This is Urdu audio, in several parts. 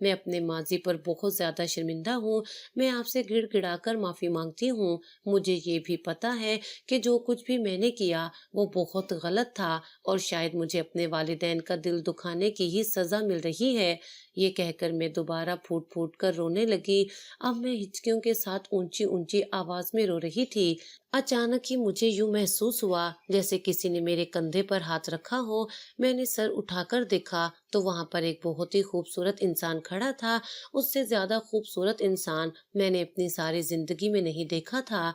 میں اپنے ماضی پر بہت زیادہ شرمندہ ہوں۔ میں آپ سے گڑ گڑا کر معافی مانگتی ہوں۔ مجھے یہ بھی پتا ہے کہ جو کچھ بھی میں نے کیا وہ بہت غلط تھا، اور شاید مجھے اپنے والدین کا دل دکھانے کی ہی سزا مل رہی ہے۔ یہ کہہ کر میں دوبارہ پھوٹ پھوٹ کر رونے لگی۔ اب میں ہچکیوں کے ساتھ اونچی اونچی آواز میں رو رہی تھی۔ اچانک ہی مجھے یوں محسوس ہوا جیسے کسی نے میرے کندھے پر ہاتھ رکھا ہو۔ میں نے سر اٹھا کر دیکھا تو وہاں پر ایک بہت ہی خوبصورت انسان کھڑا تھا۔ اس سے زیادہ خوبصورت انسان میں نے اپنی ساری زندگی میں نہیں دیکھا تھا۔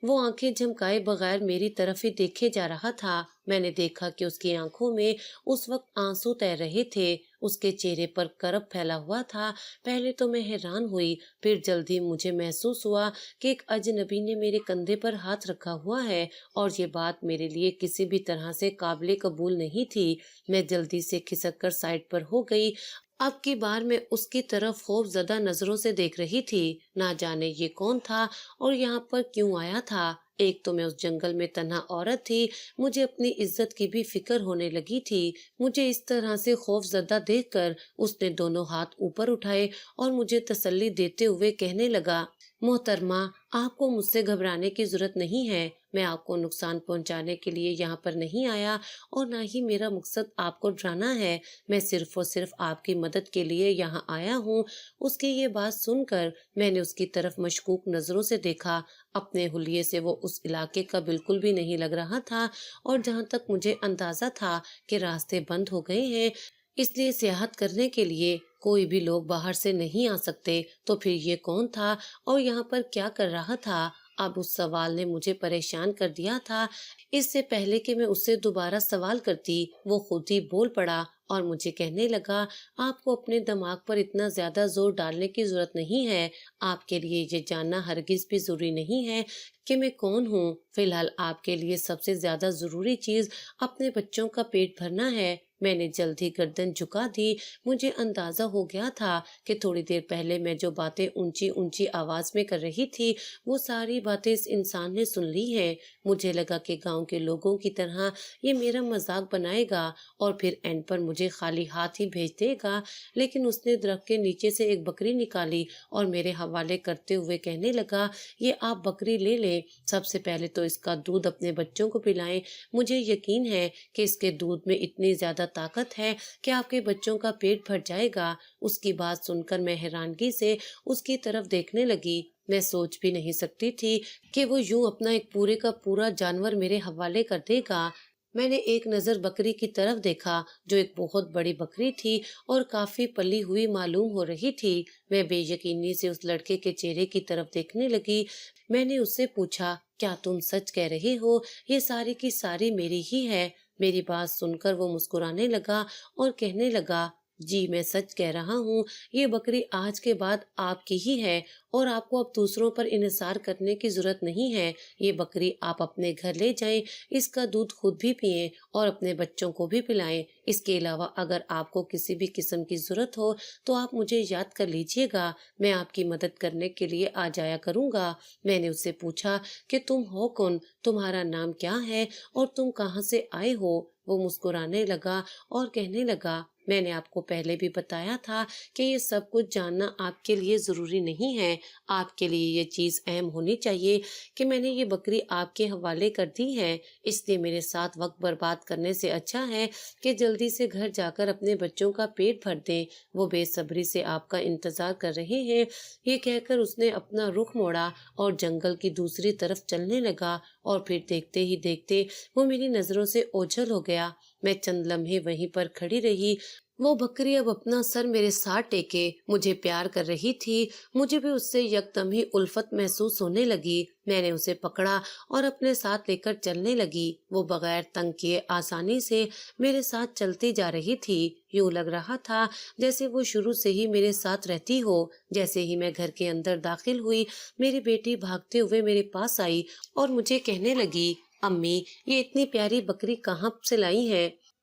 وہ آنکھیں جھمکائے بغیر میری طرف ہی دیکھے جا رہا تھا۔ میں نے دیکھا کہ اس کی آنکھوں میں اس وقت آنسو تیر رہے تھے۔ اس کے چہرے پر کرب پھیلا ہوا تھا۔ پہلے تو میں حیران ہوئی، پھر جلدی مجھے محسوس ہوا کہ ایک اجنبی نے میرے کندھے پر ہاتھ رکھا ہوا ہے، اور یہ بات میرے لیے کسی بھی طرح سے قابل قبول نہیں تھی۔ میں جلدی سے کھسک کر سائڈ پر ہو گئی۔ اب کی بار میں اس کی طرف خوف زدہ نظروں سے دیکھ رہی تھی۔ نہ جانے یہ کون تھا اور یہاں پر کیوں آیا تھا۔ ایک تو میں اس جنگل میں تنہا عورت تھی، مجھے اپنی عزت کی بھی فکر ہونے لگی تھی۔ مجھے اس طرح سے خوف زدہ دیکھ کر اس نے دونوں ہاتھ اوپر اٹھائے اور مجھے تسلی دیتے ہوئے کہنے لگا، محترمہ، آپ کو مجھ سے گھبرانے کی ضرورت نہیں ہے۔ میں آپ کو نقصان پہنچانے کے لیے یہاں پر نہیں آیا، اور نہ ہی میرا مقصد آپ کو ڈرانا ہے۔ میں صرف اور صرف آپ کی مدد کے لیے یہاں آیا ہوں۔ اس کی یہ بات سن کر میں نے اس کی طرف مشکوک نظروں سے دیکھا۔ اپنے حلیے سے وہ اس علاقے کا بالکل بھی نہیں لگ رہا تھا، اور جہاں تک مجھے اندازہ تھا کہ راستے بند ہو گئے ہیں، اس لیے سیاحت کرنے کے لیے کوئی بھی لوگ باہر سے نہیں آ سکتے، تو پھر یہ کون تھا اور یہاں پر کیا کر رہا تھا؟ اب اس سوال نے مجھے پریشان کر دیا تھا۔ اس سے پہلے کہ میں اس سے دوبارہ سوال کرتی، وہ خود ہی بول پڑا اور مجھے کہنے لگا، آپ کو اپنے دماغ پر اتنا زیادہ زور ڈالنے کی ضرورت نہیں ہے۔ آپ کے لیے یہ جاننا ہرگز بھی ضروری نہیں ہے کہ میں کون ہوں۔ فی الحال آپ کے لیے سب سے زیادہ ضروری چیز اپنے بچوں کا پیٹ بھرنا ہے۔ میں نے جلد ہی گردن جھکا دی۔ مجھے اندازہ ہو گیا تھا کہ تھوڑی دیر پہلے میں جو باتیں اونچی اونچی آواز میں کر رہی تھی، وہ ساری باتیں اس انسان نے سن لی ہیں۔ مجھے لگا کہ گاؤں کے لوگوں کی طرح یہ میرا مذاق بنائے گا اور پھر اینڈ پر مجھے خالی ہاتھ ہی بھیج دے گا، لیکن اس نے درخت کے نیچے سے ایک بکری نکالی اور میرے حوالے کرتے ہوئے کہنے لگا، یہ آپ بکری لے لیں، سب سے پہلے تو اس کا دودھ اپنے بچوں کو پلائیں۔ مجھے یقین ہے کہ اس کے دودھ میں اتنی زیادہ طاقت ہے کہ آپ کے بچوں کا پیٹ بھر جائے گا۔ اس کی بات سن کر میں حیرانگی سے اس کی طرف دیکھنے لگی۔ میں سوچ بھی نہیں سکتی تھی کہ وہ یوں اپنا ایک پورے کا پورا جانور میرے حوالے کر دے گا۔ میں نے ایک نظر بکری کی طرف دیکھا، جو ایک بہت بڑی بکری تھی اور کافی پلی ہوئی معلوم ہو رہی تھی۔ میں بے یقینی سے اس لڑکے کے چہرے کی طرف دیکھنے لگی۔ میں نے اس سے پوچھا، کیا تم سچ کہہ رہے ہو؟ یہ ساری کی ساری میری ہی ہے۔ میری بات سن کر وہ مسکرانے لگا اور کہنے لگا، جی میں سچ کہہ رہا ہوں، یہ بکری آج کے بعد آپ کی ہی ہے، اور آپ کو اب دوسروں پر انحصار کرنے کی ضرورت نہیں ہے۔ یہ بکری آپ اپنے گھر لے جائیں، اس کا دودھ خود بھی پئیں اور اپنے بچوں کو بھی پلائیں۔ اس کے علاوہ اگر آپ کو کسی بھی قسم کی ضرورت ہو تو آپ مجھے یاد کر لیجئے گا، میں آپ کی مدد کرنے کے لیے آ جایا کروں گا۔ میں نے اس سے پوچھا کہ تم ہو کون، تمہارا نام کیا ہے اور تم کہاں سے آئے ہو؟ وہ مسکرانے لگا اور کہنے لگا، میں نے آپ کو پہلے بھی بتایا تھا کہ یہ سب کچھ جاننا آپ کے لیے ضروری نہیں ہے۔ آپ کے لیے یہ چیز اہم ہونی چاہیے کہ میں نے یہ بکری آپ کے حوالے کر دی ہے، اس لیے میرے ساتھ وقت برباد کرنے سے اچھا ہے کہ جلدی سے گھر جا کر اپنے بچوں کا پیٹ بھر دیں، وہ بے صبری سے آپ کا انتظار کر رہے ہیں۔ یہ کہہ کر اس نے اپنا رخ موڑا اور جنگل کی دوسری طرف چلنے لگا، اور پھر دیکھتے ہی دیکھتے وہ میری نظروں سے اوجھل ہو گیا۔ میں چند لمحے وہیں پر کھڑی رہی۔ وہ بکری اب اپنا سر میرے ساتھ ٹیکے مجھے پیار کر رہی تھی۔ مجھے بھی اس سے یکدم ہی الفت محسوس ہونے لگی۔ میں نے اسے پکڑا اور اپنے ساتھ لے کر چلنے لگی۔ وہ بغیر تنگ کیے آسانی سے میرے ساتھ چلتی جا رہی تھی۔ یوں لگ رہا تھا جیسے وہ شروع سے ہی میرے ساتھ رہتی ہو۔ جیسے ہی میں گھر کے اندر داخل ہوئی، میری بیٹی بھاگتے ہوئے میرے پاس آئی اور مجھے کہنے لگی، امی، یہ اتنی پیاری بکری کہاں سے لائی ہیں؟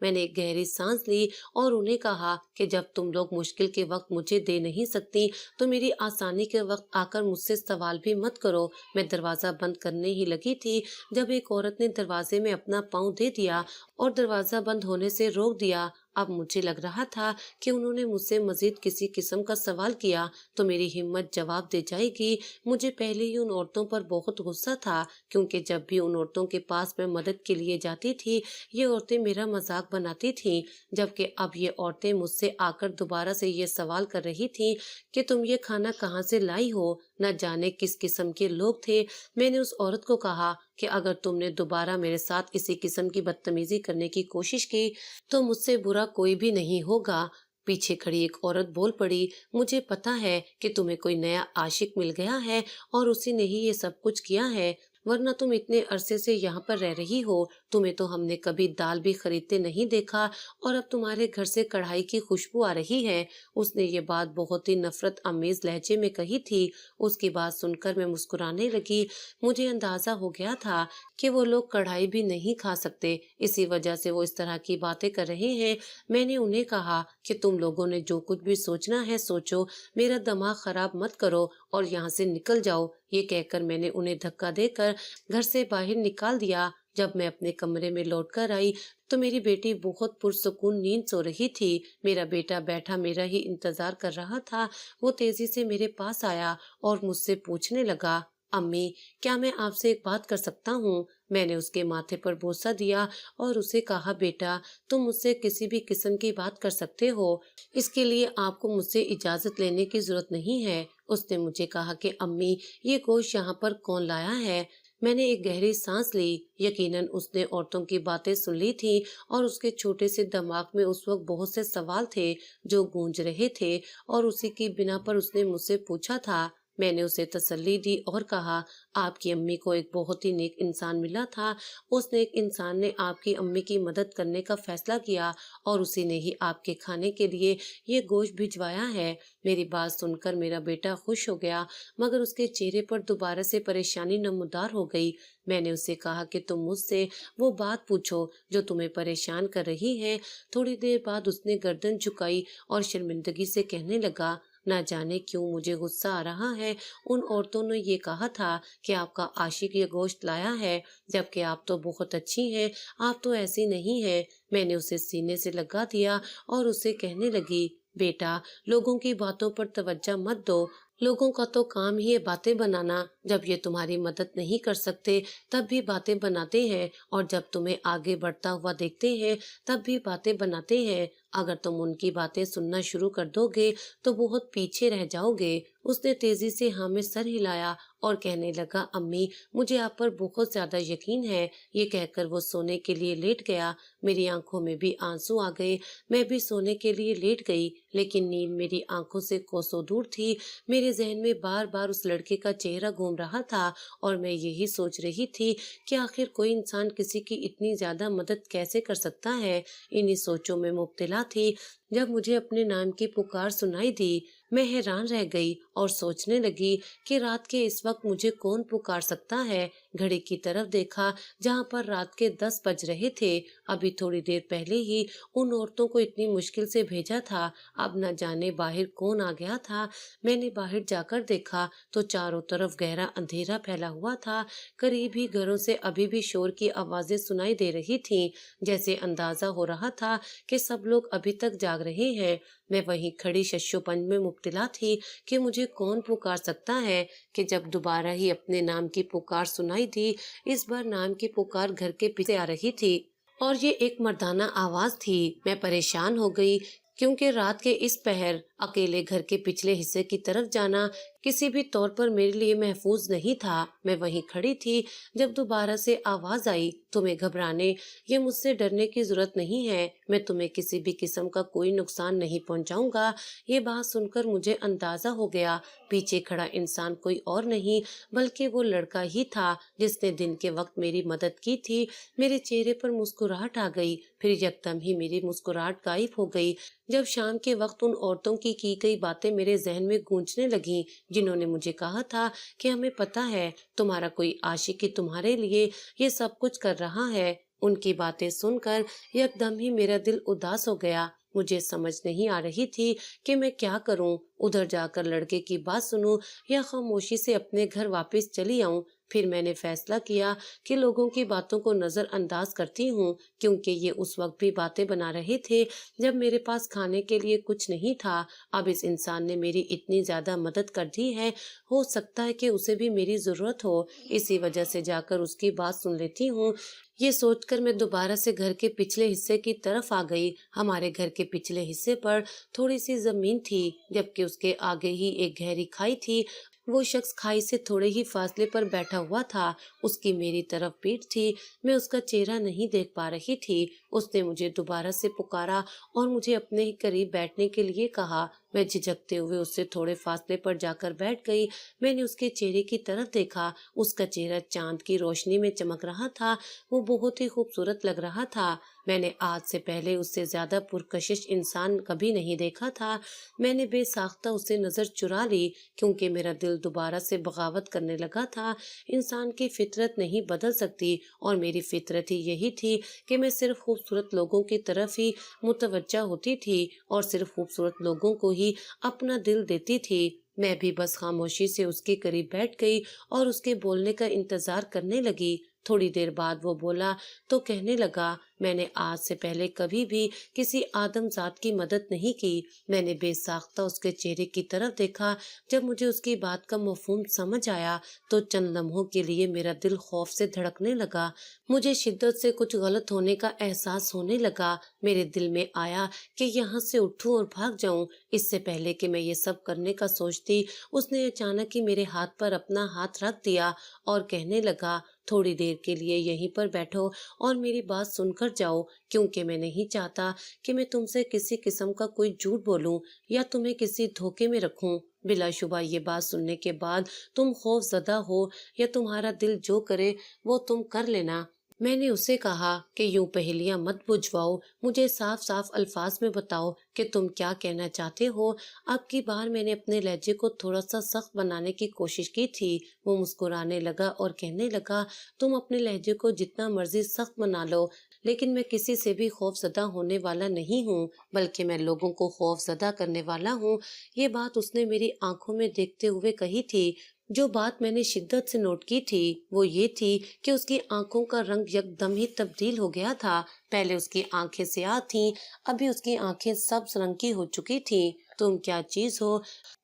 میں نے ایک گہری سانس لی اور انہیں کہا کہ جب تم لوگ مشکل کے وقت مجھے دے نہیں سکتی تو میری آسانی کے وقت آ کر مجھ سے سوال بھی مت کرو۔ میں دروازہ بند کرنے ہی لگی تھی جب ایک عورت نے دروازے میں اپنا پاؤں دے دیا اور دروازہ بند ہونے سے روک دیا۔ اب مجھے لگ رہا تھا کہ انہوں نے مجھ سے مزید کسی قسم کا سوال کیا تو میری ہمت جواب دے جائے گی۔ مجھے پہلے ہی ان عورتوں پر بہت غصہ تھا کیونکہ جب بھی ان عورتوں کے پاس میں مدد کے لیے جاتی تھی یہ عورتیں میرا مذاق بناتی تھیں، جبکہ اب یہ عورتیں مجھ سے آ کر دوبارہ سے یہ سوال کر رہی تھیں کہ تم یہ کھانا کہاں سے لائی ہو، نہ جانے کس قسم کے لوگ تھے۔ میں نے اس عورت کو کہا کہ اگر تم نے دوبارہ میرے ساتھ اسی قسم کی بدتمیزی کرنے کی کوشش کی تو مجھ سے برا کوئی بھی نہیں ہوگا۔ پیچھے کھڑی ایک عورت بول پڑی، مجھے پتا ہے کہ تمہیں کوئی نیا عاشق مل گیا ہے اور اسی نے ہی یہ سب کچھ کیا ہے، ورنہ تم اتنے عرصے سے یہاں پر رہ رہی ہو، تمہیں تو ہم نے کبھی دال بھی خریدتے نہیں دیکھا اور اب تمہارے گھر سے کڑھائی کی خوشبو آ رہی ہے۔ اس نے یہ بات بہت ہی نفرت آمیز لہجے میں کہی تھی۔ اس کی بات سن کر میں مسکرانے لگی۔ مجھے اندازہ ہو گیا تھا کہ وہ لوگ کڑھائی بھی نہیں کھا سکتے، اسی وجہ سے وہ اس طرح کی باتیں کر رہے ہیں۔ میں نے انہیں کہا کہ تم لوگوں نے جو کچھ بھی سوچنا ہے سوچو، میرا دماغ خراب مت کرو اور یہاں سے نکل جاؤ۔ یہ کہہ کر میں نے انہیں دھکا دے کر گھر سے باہر نکال دیا۔ جب میں اپنے کمرے میں لوٹ کر آئی تو میری بیٹی بہت پرسکون نیند سو رہی تھی۔ میرا بیٹا بیٹھا میرا ہی انتظار کر رہا تھا۔ وہ تیزی سے میرے پاس آیا اور مجھ سے پوچھنے لگا، امی کیا میں آپ سے ایک بات کر سکتا ہوں؟ میں نے اس کے ماتھے پر بوسہ دیا اور اسے کہا، بیٹا تم مجھ سے کسی بھی قسم کی بات کر سکتے ہو، اس کے لیے آپ کو مجھ سے اجازت لینے کی ضرورت نہیں ہے۔ اس نے مجھے کہا کہ امی یہ گوشت یہاں پر کون لایا ہے؟ میں نے ایک گہری سانس لی۔ یقیناً اس نے عورتوں کی باتیں سن لی تھی اور اس کے چھوٹے سے دماغ میں اس وقت بہت سے سوال تھے جو گونج رہے تھے اور اسی کی بنا پر اس نے مجھ سے پوچھا تھا۔ میں نے اسے تسلی دی اور کہا، آپ کی امی کو ایک بہت ہی نیک انسان ملا تھا، اس نیک انسان نے آپ کی امی کی مدد کرنے کا فیصلہ کیا اور اسی نے ہی آپ کے کھانے کے لیے یہ گوشت بھجوایا ہے۔ میری بات سن کر میرا بیٹا خوش ہو گیا مگر اس کے چہرے پر دوبارہ سے پریشانی نمودار ہو گئی۔ میں نے اسے کہا کہ تم مجھ سے وہ بات پوچھو جو تمہیں پریشان کر رہی ہے۔ تھوڑی دیر بعد اس نے گردن جھکائی اور شرمندگی سے کہنے لگا، نہ جانے کیوں مجھے غصہ آ رہا ہے، ان عورتوں نے یہ کہا تھا کہ آپ کا عاشق یہ گوشت لایا ہے، جبکہ آپ تو بہت اچھی ہیں، آپ تو ایسی نہیں ہیں۔ میں نے اسے سینے سے لگا دیا اور اسے کہنے لگی، بیٹا لوگوں کی باتوں پر توجہ مت دو، لوگوں کا تو کام ہی ہے باتیں بنانا، جب یہ تمہاری مدد نہیں کر سکتے تب بھی باتیں بناتے ہیں اور جب تمہیں آگے بڑھتا ہوا دیکھتے ہیں تب بھی باتیں بناتے ہیں۔ اگر تم ان کی باتیں سننا شروع کر دو گے تو بہت پیچھے رہ جاؤ گے۔ اس نے تیزی سے ہاں میں سر ہلایا اور کہنے لگا، امی مجھے آپ پر بہت زیادہ یقین ہے۔ یہ کہہ کر وہ سونے کے لیے لیٹ گیا۔ میری آنکھوں میں بھی آنسو آ گئے۔ میں بھی سونے کے لیے لیٹ گئی لیکن نیند میری آنکھوں سے کوسوں دور تھی۔ میرے ذہن میں بار بار اس لڑکے کا چہرہ گھوم رہا تھا اور میں یہی سوچ رہی تھی کہ آخر کوئی انسان کسی کی اتنی زیادہ مدد کیسے کر سکتا ہے۔ انہی سوچوں میں مبتلا تھی جب مجھے اپنے نام کی پکار سنائی دی۔ میں حیران رہ گئی اور سوچنے لگی کہ رات کے اس وقت مجھے کون پکار سکتا ہے۔ گھڑی کی طرف دیکھا جہاں پر رات کے 10 بج رہے تھے۔ ابھی تھوڑی دیر پہلے ہی ان عورتوں کو اتنی مشکل سے بھیجا تھا، اب نہ جانے باہر کون آ گیا تھا۔ میں نے باہر جا کر دیکھا تو چاروں طرف گہرا اندھیرا پھیلا ہوا تھا۔ قریب ہی گھروں سے ابھی بھی شور کی آوازیں سنائی دے رہی تھیں، جیسے اندازہ ہو رہا تھا کہ سب لوگ ابھی تک جاگ رہے ہیں۔ میں وہیں کھڑی ششو پنج میں مبتلا تھی کہ مجھے کون پکار سکتا ہے کہ جب دوبارہ ہی اپنے نام کی پکار سنائی دی۔ اس بار نام کی پکار گھر کے پیچھے آ رہی تھی اور یہ ایک مردانہ آواز تھی۔ میں پریشان ہو گئی کیونکہ رات کے اس پہر اکیلے گھر کے پچھلے حصے کی طرف جانا کسی بھی طور پر میرے لیے محفوظ نہیں تھا۔ میں وہیں کھڑی تھی جب دوبارہ سے آواز آئی، تمہیں گھبرانے یا مجھ سے ڈرنے کی ضرورت نہیں ہے، میں تمہیں کسی بھی قسم کا کوئی نقصان نہیں پہنچاؤں گا۔ یہ بات سن کر مجھے اندازہ ہو گیا پیچھے کھڑا انسان کوئی اور نہیں بلکہ وہ لڑکا ہی تھا جس نے دن کے وقت میری مدد کی تھی۔ میرے چہرے پر مسکراہٹ آ گئی، پھر یکدم ہی میری مسکراہٹ غائب ہو گئی جب شام کے وقت ان عورتوں کی گئی باتیں میرے ذہن میں گونجنے لگیں جنہوں نے مجھے کہا تھا کہ ہمیں پتہ ہے تمہارا کوئی عاشق ہی تمہارے لیے یہ سب کچھ کر رہا ہے۔ ان کی باتیں سن کر یکدم ہی میرا دل اداس ہو گیا۔ مجھے سمجھ نہیں آ رہی تھی کہ میں کیا کروں، ادھر جا کر لڑکے کی بات سنوں یا خاموشی سے اپنے گھر واپس چلی آؤں۔ پھر میں نے فیصلہ کیا کہ لوگوں کی باتوں کو نظر انداز کرتی ہوں، کیونکہ یہ اس وقت بھی باتیں بنا رہے تھے جب میرے پاس کھانے کے لیے کچھ نہیں تھا۔ اب اس انسان نے میری اتنی زیادہ مدد کر دی ہے، ہو سکتا ہے کہ اسے بھی میری ضرورت ہو، اسی وجہ سے جا کر اس کی بات سن لیتی ہوں۔ یہ سوچ کر میں دوبارہ سے گھر کے پچھلے حصے کی طرف آ گئی۔ ہمارے گھر کے پچھلے حصے پر تھوڑی سی زمین تھی، جبکہ اس کے آگے ہی ایک گہری کھائی تھی۔ وہ شخص کھائی سے تھوڑے ہی فاصلے پر بیٹھا ہوا تھا، اس کی میری طرف پیٹھ تھی، میں اس کا چہرہ نہیں دیکھ پا رہی تھی۔ اس نے مجھے دوبارہ سے پکارا اور مجھے اپنے ہی قریب بیٹھنے کے لیے کہا۔ میں جھجکتے ہوئے اس سے تھوڑے فاصلے پر جا کر بیٹھ گئی۔ میں نے اس کے چہرے کی طرف دیکھا، اس کا چہرہ چاند کی روشنی میں چمک رہا تھا، وہ بہت ہی خوبصورت لگ رہا تھا۔ میں نے آج سے پہلے اس سے زیادہ پرکشش انسان کبھی نہیں دیکھا تھا۔ میں نے بے ساختہ اسے نظر چرا لی، کیونکہ میرا دل دوبارہ سے بغاوت کرنے لگا تھا۔ انسان کی فطرت نہیں بدل سکتی، اور میری فطرت ہی یہی تھی کہ میں صرف خوبصورت لوگوں کی طرف ہی متوجہ ہوتی تھی اور صرف خوبصورت لوگوں کو ہی اپنا دل دیتی تھی۔ میں بھی بس خاموشی سے اس کے قریب بیٹھ گئی اور اس کے بولنے کا انتظار کرنے لگی۔ تھوڑی دیر بعد وہ بولا تو کہنے لگا، میں نے آج سے پہلے کبھی بھی کسی آدم ذات کی مدد نہیں کی۔ میں نے بے ساختہ اس کے چہرے کی طرف دیکھا۔ جب مجھے اس کی بات کا مفہوم سمجھ آیا تو چند لمحوں کے لیے میرا دل خوف سے دھڑکنے لگا۔ مجھے شدت سے کچھ غلط ہونے کا احساس ہونے لگا۔ میرے دل میں آیا کہ یہاں سے اٹھوں اور بھاگ جاؤں۔ اس سے پہلے کہ میں یہ سب کرنے کا سوچتی، اس نے اچانک ہی میرے ہاتھ پر اپنا ہاتھ رکھ دیا اور کہنے لگا، تھوڑی دیر کے لیے یہیں پر بیٹھو اور میری بات سن کر جاؤ، کیونکہ میں نہیں چاہتا کہ میں تم سے کسی قسم کا کوئی جھوٹ بولوں یا تمہیں کسی دھوکے میں رکھوں۔ بلا شبہ یہ بات سننے کے بعد تم خوف زدہ ہو یا تمہارا دل جو کرے وہ تم کر لینا۔ میں نے اسے کہا کہ یوں پہیلیاں مت بجھواؤ، مجھے صاف صاف الفاظ میں بتاؤ کہ تم کیا کہنا چاہتے ہو۔ اب کی بار میں نے اپنے لہجے کو تھوڑا سا سخت بنانے کی کوشش کی تھی۔ وہ مسکرانے لگا اور کہنے لگا، تم اپنے لہجے کو جتنا مرضی سخت بنا لو، لیکن میں کسی سے بھی خوف زدہ ہونے والا نہیں ہوں، بلکہ میں لوگوں کو خوف زدہ کرنے والا ہوں۔ یہ بات اس نے میری آنکھوں میں دیکھتے ہوئے کہی تھی۔ جو بات میں نے شدت سے نوٹ کی تھی وہ یہ تھی کہ اس کی آنکھوں کا رنگ یکدم ہی تبدیل ہو گیا تھا۔ پہلے اس کی آنکھیں سیاہ تھیں، ابھی اس کی آنکھیں سبز رنگ کی ہو چکی تھیں۔ تم کیا چیز ہو؟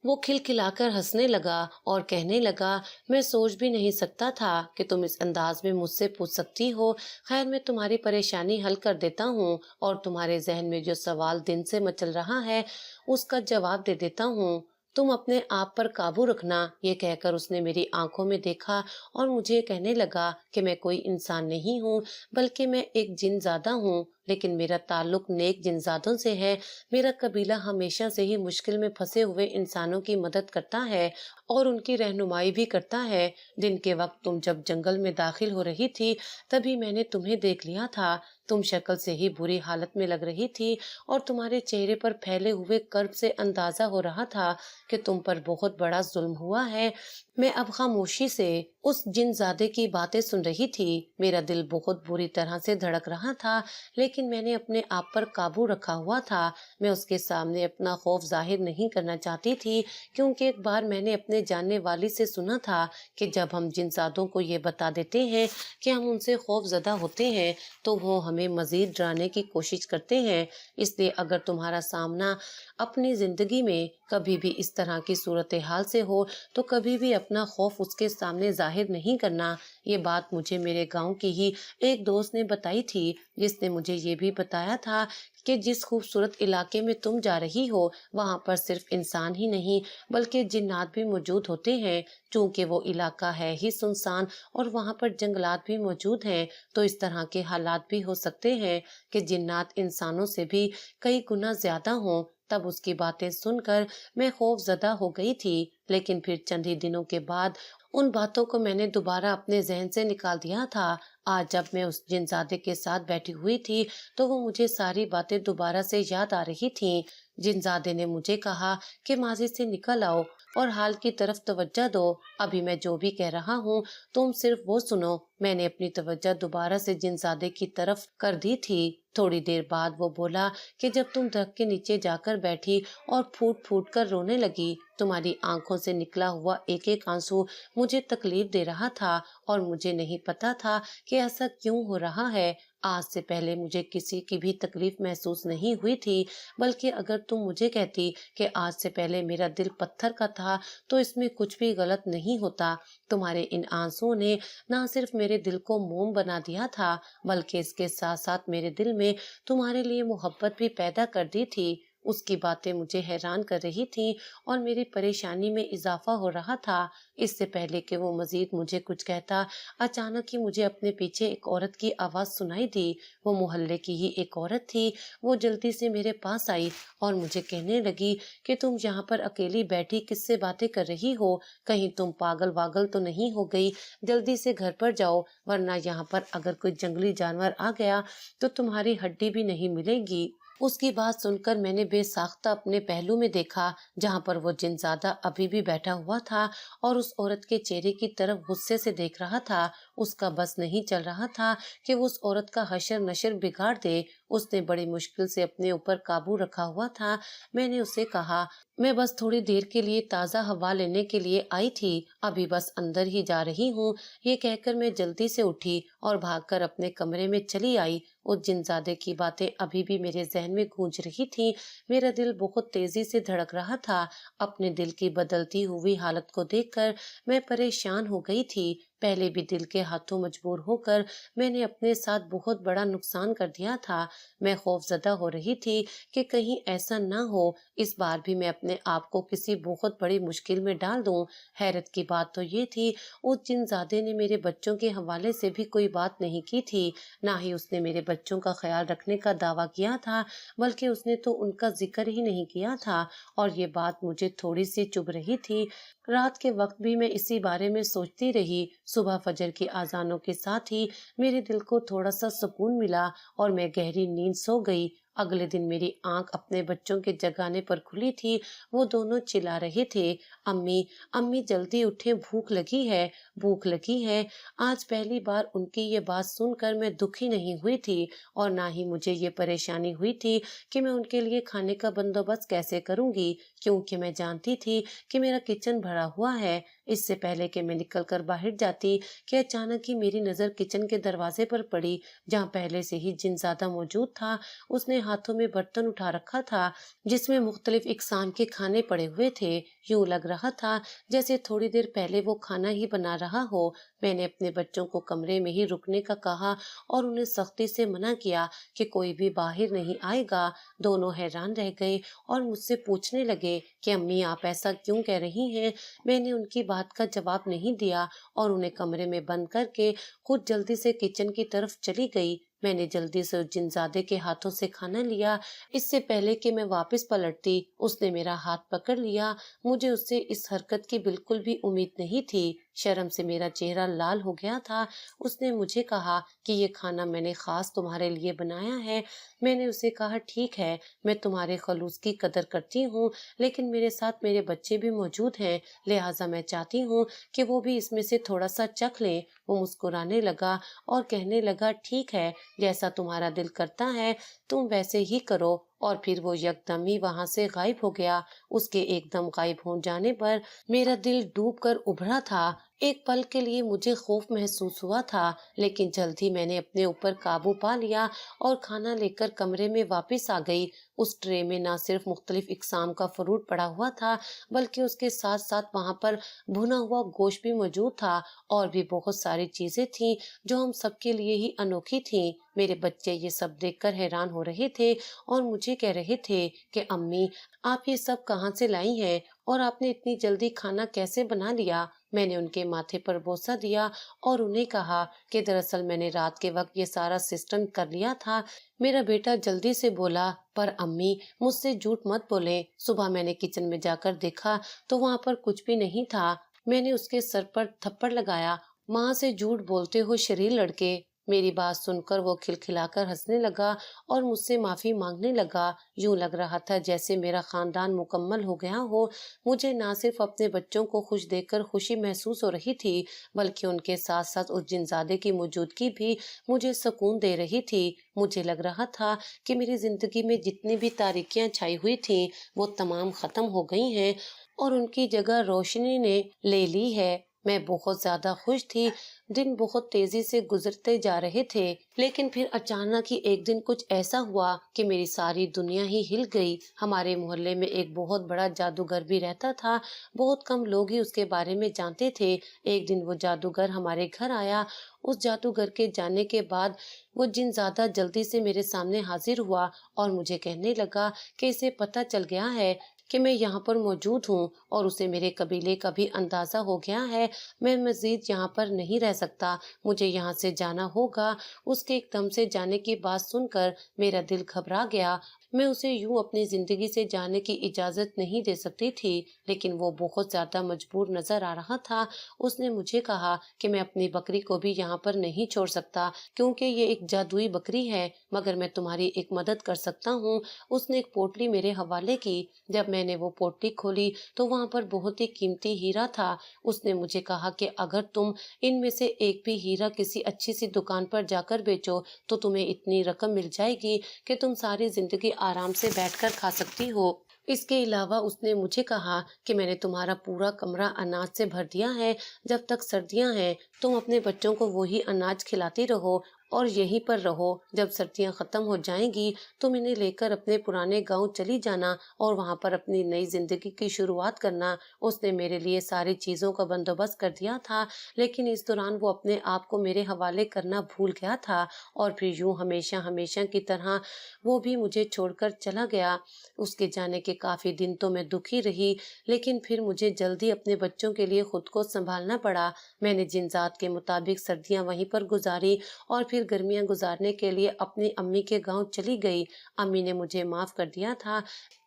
وہ کھلکھلا کر ہنسنے لگا اور کہنے لگا، میں سوچ بھی نہیں سکتا تھا کہ تم اس انداز میں مجھ سے پوچھ سکتی ہو۔ خیر، میں تمہاری پریشانی حل کر دیتا ہوں اور تمہارے ذہن میں جو سوال دن سے مچل رہا ہے اس کا جواب دے دیتا ہوں۔ تم اپنے آپ پر قابو رکھنا۔ یہ کہہ کر اس نے میری آنکھوں میں دیکھا اور مجھے کہنے لگا کہ میں کوئی انسان نہیں ہوں، بلکہ میں ایک جن زادہ ہوں، لیکن میرا تعلق نیک جن زادوں سے ہے۔ میرا قبیلہ ہمیشہ سے ہی مشکل میں پھنسے ہوئے انسانوں کی مدد کرتا ہے اور ان کی رہنمائی بھی کرتا ہے۔ دن کے وقت تم جب جنگل میں داخل ہو رہی تھی تبھی میں نے تمہیں دیکھ لیا تھا۔ تم شکل سے ہی بری حالت میں لگ رہی تھی اور تمہارے چہرے پر پھیلے ہوئے کرب سے اندازہ ہو رہا تھا کہ تم پر بہت بڑا ظلم ہوا ہے۔ میں اب خاموشی سے اس جن زادے کی باتیں سن رہی تھی۔ میرا دل بہت بری طرح سے دھڑک رہا تھا، لیکن میں نے اپنے آپ پر قابو رکھا ہوا تھا۔ میں اس کے سامنے اپنا خوف ظاہر نہیں کرنا چاہتی تھی، کیونکہ ایک بار میں نے اپنے جاننے والی سے سنا تھا کہ جب ہم جن زادوں کو یہ بتا دیتے ہیں کہ ہم ان سے خوف زدہ ہوتے ہیں تو وہ ہمیں مزید ڈرانے کی کوشش کرتے ہیں۔ اس لیے اگر تمہارا سامنا اپنی زندگی میں کبھی بھی اس طرح کی صورتحال سے ہو تو کبھی بھی اپنا خوف اس کے سامنے ظاہر نہیں کرنا۔ یہ بات مجھے میرے گاؤں کی ہی ایک دوست نے بتائی تھی، جس نے مجھے یہ بھی بتایا تھا کہ جس خوبصورت علاقے میں تم جا رہی ہو وہاں پر صرف انسان ہی نہیں بلکہ جنات بھی موجود ہوتے ہیں۔ چونکہ وہ علاقہ ہے ہی سنسان اور وہاں پر جنگلات بھی موجود ہیں، تو اس طرح کے حالات بھی ہو سکتے ہیں کہ جنات انسانوں سے بھی کئی گنا زیادہ ہوں۔ تب اس کی باتیں سن کر میں خوف زدہ ہو گئی تھی، لیکن پھر چند ہی دنوں کے بعد ان باتوں کو میں نے دوبارہ اپنے ذہن سے نکال دیا تھا۔ آج جب میں اس جن زادے کے ساتھ بیٹھی ہوئی تھی تو وہ مجھے ساری باتیں دوبارہ سے یاد آ رہی تھیں۔ جن زادے نے مجھے کہا کہ ماضی سے نکل آؤ اور حال کی طرف توجہ دو۔ ابھی میں جو بھی کہہ رہا ہوں تم صرف وہ سنو۔ میں نے اپنی توجہ دوبارہ سے جنزادے کی طرف کر دی تھی۔ تھوڑی دیر بعد وہ بولا کہ جب تم درخت کے نیچے جا کر بیٹھی اور پھوٹ پھوٹ کر رونے لگی، تمہاری آنکھوں سے نکلا ہوا ایک ایک آنسو مجھے تکلیف دے رہا تھا اور مجھے نہیں پتا تھا کہ ایسا کیوں ہو رہا ہے۔ آج سے پہلے مجھے کسی کی بھی تکلیف محسوس نہیں ہوئی تھی، بلکہ اگر تم مجھے کہتی کہ آج سے پہلے میرا دل پتھر کا تھا تو اس میں کچھ بھی غلط نہیں ہوتا۔ تمہارے ان آنسوؤں نے نہ صرف میرے دل کو موم بنا دیا تھا، بلکہ اس کے ساتھ ساتھ میرے دل میں تمہارے لیے محبت بھی پیدا کر دی تھی۔ اس کی باتیں مجھے حیران کر رہی تھیں اور میری پریشانی میں اضافہ ہو رہا تھا۔ اس سے پہلے کہ وہ مزید مجھے کچھ کہتا، اچانک ہی مجھے اپنے پیچھے ایک عورت کی آواز سنائی دی۔ وہ محلے کی ہی ایک عورت تھی۔ وہ جلدی سے میرے پاس آئی اور مجھے کہنے لگی کہ تم یہاں پر اکیلی بیٹھی کس سے باتیں کر رہی ہو؟ کہیں تم پاگل واگل تو نہیں ہو گئی؟ جلدی سے گھر پر جاؤ، ورنہ یہاں پر اگر کوئی جنگلی جانور آ گیا تو تمہاری ہڈی بھی نہیں ملے گی۔ اس کی بات سن کر میں نے بے ساختہ اپنے پہلو میں دیکھا جہاں پر وہ جنزادہ ابھی بھی بیٹھا ہوا تھا اور اس عورت کے چہرے کی طرف غصے سے دیکھ رہا تھا۔ اس کا بس نہیں چل رہا تھا کہ وہ اس عورت کا حشر نشر بگاڑ دے۔ اس نے بڑی مشکل سے اپنے اوپر قابو رکھا ہوا تھا۔ میں نے اسے کہا، میں بس تھوڑی دیر کے لیے تازہ ہوا لینے کے لیے آئی تھی، ابھی بس اندر ہی جا رہی ہوں۔ یہ کہہ کر میں جلدی سے اٹھی اور بھاگ کر اپنے کمرے میں چلی آئی۔ اس جنزادے کی باتیں ابھی بھی میرے ذہن میں گونج رہی تھیں۔ میرا دل بہت تیزی سے دھڑک رہا تھا۔ اپنے دل کی بدلتی ہوئی حالت کو دیکھ کر میں پریشان ہو گئی تھی۔ پہلے بھی دل کے ہاتھوں مجبور ہو کر میں نے اپنے ساتھ بہت بڑا نقصان کر دیا تھا۔ میں خوف زدہ ہو رہی تھی کہ کہیں ایسا نہ ہو اس بار بھی میں اپنے آپ کو کسی بہت بڑی مشکل میں ڈال دوں۔ حیرت کی بات تو یہ تھی اس جنزادے نے میرے بچوں کے حوالے سے بھی کوئی بات نہیں کی تھی، نہ ہی اس نے میرے بچوں کا خیال رکھنے کا دعویٰ کیا تھا، بلکہ اس نے تو ان کا ذکر ہی نہیں کیا تھا، اور یہ بات مجھے تھوڑی سی چبھ رہی تھی۔ رات کے وقت بھی میں اسی بارے میں سوچتی رہی۔ صبح فجر کی اذانوں کے ساتھ ہی میرے دل کو تھوڑا سا سکون ملا اور میں گہری نیند سو گئی۔ اگلے دن میری آنکھ اپنے بچوں کے جگانے پر کھلی تھی۔ وہ دونوں چلا رہے تھے، امی امی جلدی اٹھیں، بھوک لگی ہے، بھوک لگی ہے۔ آج پہلی بار ان کی یہ بات سن کر میں دکھی نہیں ہوئی تھی اور نہ ہی مجھے یہ پریشانی ہوئی تھی کہ میں ان کے لیے کھانے کا بندوبست کیسے کروں گی، کیونکہ میں جانتی تھی کہ میرا کچن بھرا ہوا ہے۔ اس سے پہلے کہ میں نکل کر باہر جاتی کہ اچانک ہی میری نظر کچن کے دروازے پر پڑی جہاں پہلے سے ہی جنزادہ موجود تھا۔ اس نے ہاتھوں میں برتن اٹھا رکھا تھا جس میں مختلف اقسام کے کھانے پڑے ہوئے تھے۔ یوں لگ رہا تھا جیسے تھوڑی دیر پہلے وہ کھانا ہی بنا رہا ہو۔ میں نے اپنے بچوں کو کمرے میں ہی رکنے کا کہا اور انہیں سختی سے منع کیا کہ کوئی بھی باہر نہیں آئے گا۔ دونوں حیران رہ گئے اور مجھ سے پوچھنے لگے کہ امی آپ ایسا کیوں کہہ رہی ہیں؟ میں نے ان کی بات کا جواب نہیں دیا اور انہیں کمرے میں بند کر کے خود جلدی سے کچن کی طرف چلی گئی۔ میں نے جلدی سے اس جنزادے کے ہاتھوں سے کھانا لیا۔ اس سے پہلے کہ میں واپس پلٹتی اس نے میرا ہاتھ پکڑ لیا۔ مجھے اس سے اس حرکت کی بالکل بھی امید نہیں تھی۔ شرم سے میرا چہرہ لال ہو گیا تھا۔ اس نے مجھے کہا کہ یہ کھانا میں نے خاص تمہارے لیے بنایا ہے۔ میں نے اسے کہا ٹھیک ہے، میں تمہارے خلوص کی قدر کرتی ہوں، لیکن میرے ساتھ میرے بچے بھی موجود ہیں، لہٰذا میں چاہتی ہوں کہ وہ بھی اس میں سے تھوڑا سا چکھ لیں۔ وہ مسکرانے لگا اور کہنے لگا ٹھیک ہے، جیسا تمہارا دل کرتا ہے تم ویسے ہی کرو، اور پھر وہ یکدم ہی وہاں سے غائب ہو گیا۔ اس کے ایک دم غائب ہو جانے پر میرا دل ڈوب کر ابھرا تھا۔ ایک پل کے لیے مجھے خوف محسوس ہوا تھا، لیکن جلد ہی میں نے اپنے اوپر قابو پا لیا اور کھانا لے کر کمرے میں واپس آ گئی۔ اس ٹرے میں نہ صرف مختلف اقسام کا فروٹ پڑا ہوا تھا، بلکہ اس کے ساتھ ساتھ وہاں پر بھنا ہوا گوشت بھی موجود تھا، اور بھی بہت ساری چیزیں تھیں جو ہم سب کے لیے ہی انوکھی تھیں۔ میرے بچے یہ سب دیکھ کر حیران ہو رہے تھے اور مجھے کہہ رہے تھے کہ امی آپ یہ سب کہاں سے لائی ہیں اور آپ نے اتنی جلدی کھانا کیسے بنا لیا؟ میں نے ان کے ماتھے پر بوسہ دیا اور انہیں کہا کہ دراصل میں نے رات کے وقت یہ سارا سسٹم کر لیا تھا۔ میرا بیٹا جلدی سے بولا، پر امی مجھ سے جھوٹ مت بولیں، صبح میں نے کچن میں جا کر دیکھا تو وہاں پر کچھ بھی نہیں تھا۔ میں نے اس کے سر پر تھپڑ لگایا، ماں سے جھوٹ بولتے ہو شریر لڑکے، میری بات سن کر وہ کھلکھلا کر ہنسنے لگا اور مجھ سے معافی مانگنے لگا۔ یوں لگ رہا تھا جیسے میرا خاندان مکمل ہو گیا ہو۔ مجھے نہ صرف اپنے بچوں کو خوش دیکھ کر خوشی محسوس ہو رہی تھی، بلکہ ان کے ساتھ ساتھ اس جنزادے کی موجودگی بھی مجھے سکون دے رہی تھی۔ مجھے لگ رہا تھا کہ میری زندگی میں جتنی بھی تاریکیاں چھائی ہوئی تھیں وہ تمام ختم ہو گئی ہیں اور ان کی جگہ روشنی نے لے لی ہے۔ میں بہت زیادہ خوش تھی۔ دن بہت تیزی سے گزرتے جا رہے تھے، لیکن پھر اچانک ہی ایک دن کچھ ایسا ہوا کہ میری ساری دنیا ہی ہل گئی۔ ہمارے محلے میں ایک بہت بڑا جادوگر بھی رہتا تھا، بہت کم لوگ ہی اس کے بارے میں جانتے تھے۔ ایک دن وہ جادوگر ہمارے گھر آیا۔ اس جادوگر کے جانے کے بعد وہ جن زیادہ جلدی سے میرے سامنے حاضر ہوا اور مجھے کہنے لگا کہ اسے پتہ چل گیا ہے کہ میں یہاں پر موجود ہوں اور اسے میرے قبیلے کا بھی اندازہ ہو گیا ہے۔ میں مزید یہاں پر نہیں رہ سکتا، مجھے یہاں سے جانا ہوگا۔ اس کے ایک دم سے جانے کی بات سن کر میرا دل گھبرا گیا۔ میں اسے یوں اپنی زندگی سے جانے کی اجازت نہیں دے سکتی تھی، لیکن وہ بہت زیادہ مجبور نظر آ رہا تھا۔ اس نے مجھے کہا کہ میں اپنی بکری کو بھی یہاں پر نہیں چھوڑ سکتا کیونکہ یہ ایک جادوئی بکری ہے، مگر میں تمہاری ایک مدد کر سکتا ہوں۔ اس نے ایک پوٹلی میرے حوالے کی۔ جب میں نے وہ پوٹلی کھولی تو وہاں پر بہت ہی قیمتی ہیرا تھا۔ اس نے مجھے کہا کہ اگر تم ان میں سے ایک بھی ہیرا کسی اچھی سی دکان پر جا کر بیچو تو تمہیں اتنی رقم مل جائے گی کہ تم ساری زندگی آرام سے بیٹھ کر کھا سکتی ہو۔ اس کے علاوہ اس نے مجھے کہا کہ میں نے تمہارا پورا کمرہ اناج سے بھر دیا ہے، جب تک سردیاں ہیں تم اپنے بچوں کو وہی اناج کھلاتی رہو اور یہیں پر رہو۔ جب سردیاں ختم ہو جائیں گی تم انہیں لے کر اپنے پرانے گاؤں چلی جانا اور وہاں پر اپنی نئی زندگی کی شروعات کرنا۔ اس نے میرے لیے ساری چیزوں کا بندوبست کر دیا تھا، لیکن اس دوران وہ اپنے آپ کو میرے حوالے کرنا بھول گیا تھا اور پھر یوں ہمیشہ ہمیشہ کی طرح وہ بھی مجھے چھوڑ کر چلا گیا۔ اس کے جانے کے کافی دن تو میں دکھی رہی، لیکن پھر مجھے جلدی اپنے بچوں کے لیے خود کو سنبھالنا پڑا۔ میں نے جن ذات کے مطابق سردیاں وہیں پر گزاری اور پھر گرمیاں گزارنے کے لیے اپنی امی کے گاؤں چلی گئی۔ امی نے مجھے معاف کر دیا تھا۔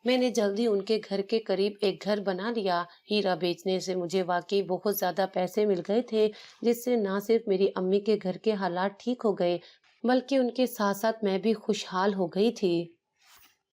میں نے جلدی ان کے گھر کے قریب ایک گھر بنا لیا۔ ہیرا بیچنے سے مجھے واقعی بہت زیادہ پیسے مل گئے تھے، جس سے نہ صرف میری امی کے گھر کے حالات ٹھیک ہو گئے بلکہ ان کے ساتھ ساتھ میں بھی خوشحال ہو گئی تھی۔